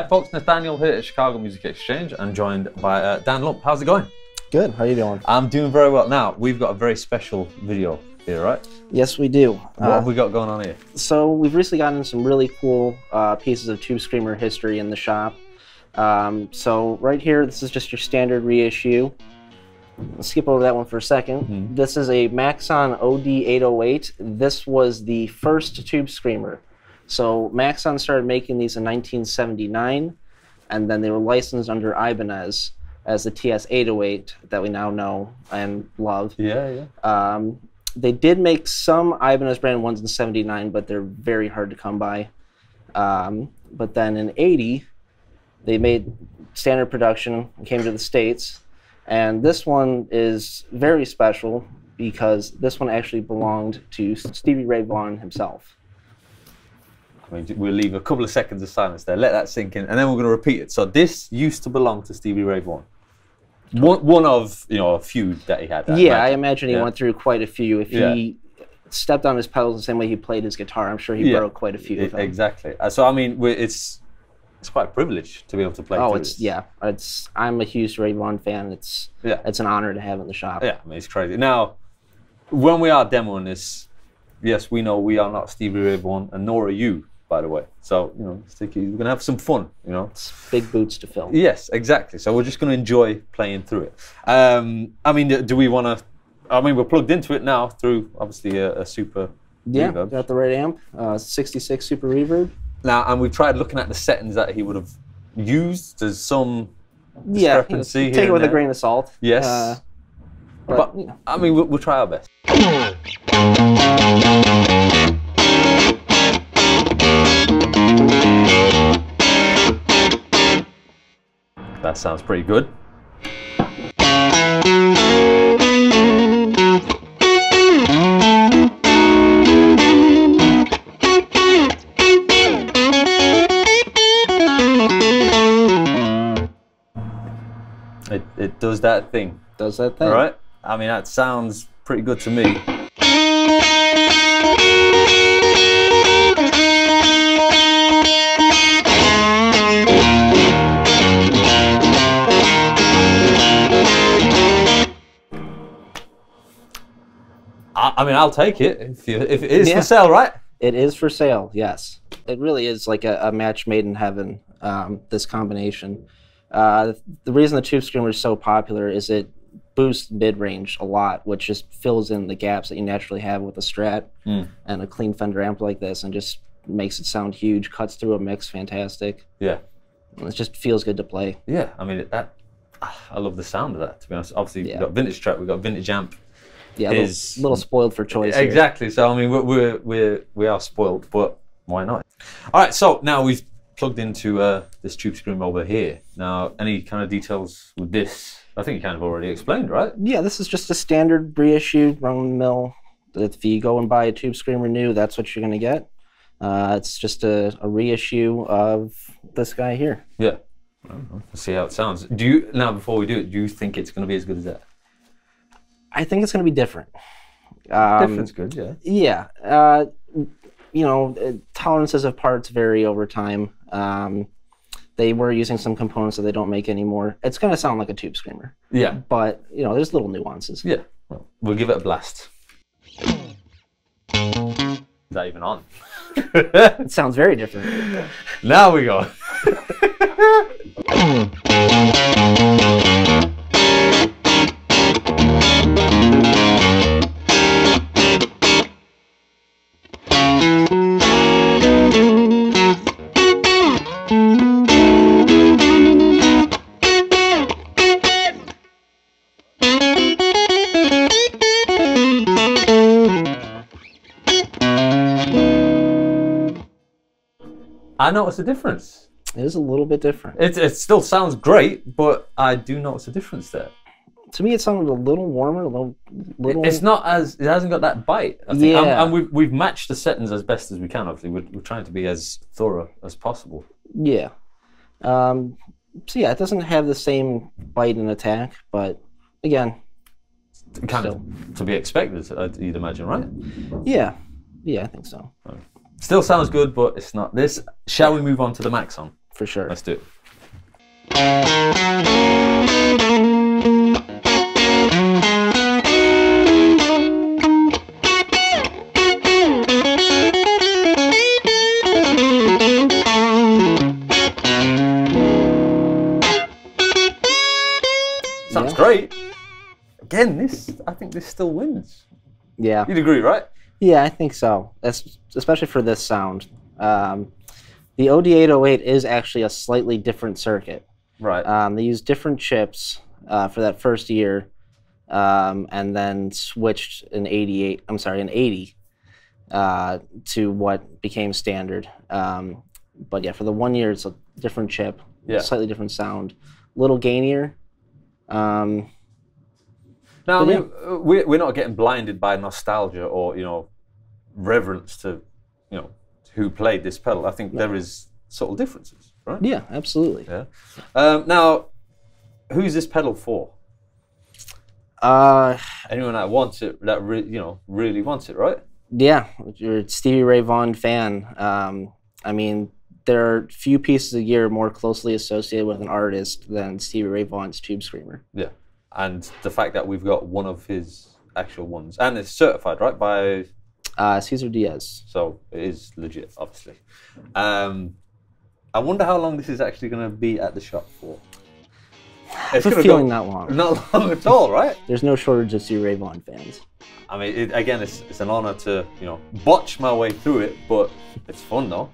Alright folks, Nathaniel here at Chicago Music Exchange and joined by Dan Lump. How's it going? Good, how you doing? I'm doing very well. Now, we've got a very special video here, right? Yes, we do. What have we got going on here? So we've recently gotten some really cool pieces of Tube Screamer history in the shop. So right here, this is just your standard reissue. Let's skip over that one for a second. This is a Maxon OD-808. This was the first Tube Screamer. So Maxon started making these in 1979, and then they were licensed under Ibanez as the TS-808 that we now know and love. Yeah, yeah. They did make some Ibanez brand ones in '79, but they're very hard to come by. But then in '80, they made standard production and came to the States. And this one is very special because this one actually belonged to Stevie Ray Vaughan himself. I mean, we'll leave a couple of seconds of silence there, let that sink in, and then we're going to repeat it. So this used to belong to Stevie Ray Vaughan. One of, you know, a few that he had. I imagine he went through quite a few. If he stepped on his pedals the same way he played his guitar, I'm sure he broke quite a few of them. Exactly. So I mean, it's quite a privilege to be able to play. Oh, I'm a huge Ray Vaughan fan. It's an honor to have in the shop. Yeah, I mean, it's crazy. Now, when we are demoing this, yes, we know we are not Stevie Ray Vaughan, and nor are you, by the way. So, you know, we're gonna have some fun, you know. It's big boots to fill. Yes, exactly. So we're just gonna enjoy playing through it. I mean, do we want to? I mean, we're plugged into it now through obviously a super. Yeah, reverb. got the right amp, 66 super reverb. Now, and we've tried looking at the settings that he would have used. There's some discrepancy take it with a grain of salt. Yes, but you know. I mean, we'll try our best. That sounds pretty good. It does that thing. Does that thing. All right? I mean, that sounds pretty good to me. I mean, I'll take it if it is for sale, right? It is for sale, yes. It really is like a match made in heaven, this combination. The reason the Tube Screamer is so popular is it boosts mid-range a lot, which just fills in the gaps that you naturally have with a Strat and a clean Fender amp like this, and just makes it sound huge, cuts through a mix fantastic. Yeah. And it just feels good to play. Yeah, I mean, I love the sound of that, to be honest. Obviously, we've got vintage track, we've got vintage amp. Yeah, a little spoiled for choice. Exactly. Here. So I mean, we are spoiled, but why not? All right. So now we've plugged into this Tube Screamer over here. Now, any kind of details with this? I think you kind of already explained, right? Yeah, this is just a standard reissue, run-of-the-mill. If you go and buy a Tube Screamer new, that's what you're going to get. It's just a reissue of this guy here. Yeah. Let's see how it sounds. Now, before we do it, do you think it's going to be as good as that? I think it's going to be different. Different's good, yeah. Yeah. You know, tolerances of parts vary over time. They were using some components that they don't make anymore. It's going to sound like a Tube Screamer. Yeah. But, you know, there's little nuances. Yeah. Well, we'll give it a blast. Is that even on? It sounds very different. Now we go. I notice a difference. It is a little bit different. It still sounds great, but I do notice a difference there. To me, it sounded a little warmer, a little. It's not as, it hasn't got that bite. I think. And we've matched the settings as best as we can. Obviously, we're trying to be as thorough as possible. Yeah. So yeah, it doesn't have the same bite and attack, but again, kind of to be expected, you'd imagine, right? Yeah. Yeah, I think so. Still sounds good, but it's not this. Shall we move on to the Maxon? For sure. Let's do it. Sounds great. Again, I think this still wins. Yeah. You'd agree, right? Yeah, I think so. That's especially for this sound. The OD-808 is actually a slightly different circuit. Right. They used different chips for that first year, and then switched in '80 to what became standard. But yeah, for the 1 year, it's a different chip, slightly different sound, a little gainier. Now, I mean, we're not getting blinded by nostalgia or, reverence to, who played this pedal. I think there is subtle differences, right? Yeah, absolutely. Yeah. Now, who's this pedal for? Anyone that wants it, that really wants it, right? Yeah, you're a Stevie Ray Vaughan fan. I mean, there are few pieces of gear more closely associated with an artist than Stevie Ray Vaughan's Tube Screamer. Yeah. And the fact that we've got one of his actual ones, and it's certified, right, by Cesar Diaz. So it is legit, obviously. I wonder how long this is actually going to be at the shop for. I have a feeling not long. Not long at all, right? There's no shortage of Stevie Ray Vaughan fans. I mean, again, it's an honor to botch my way through it, but it's fun though.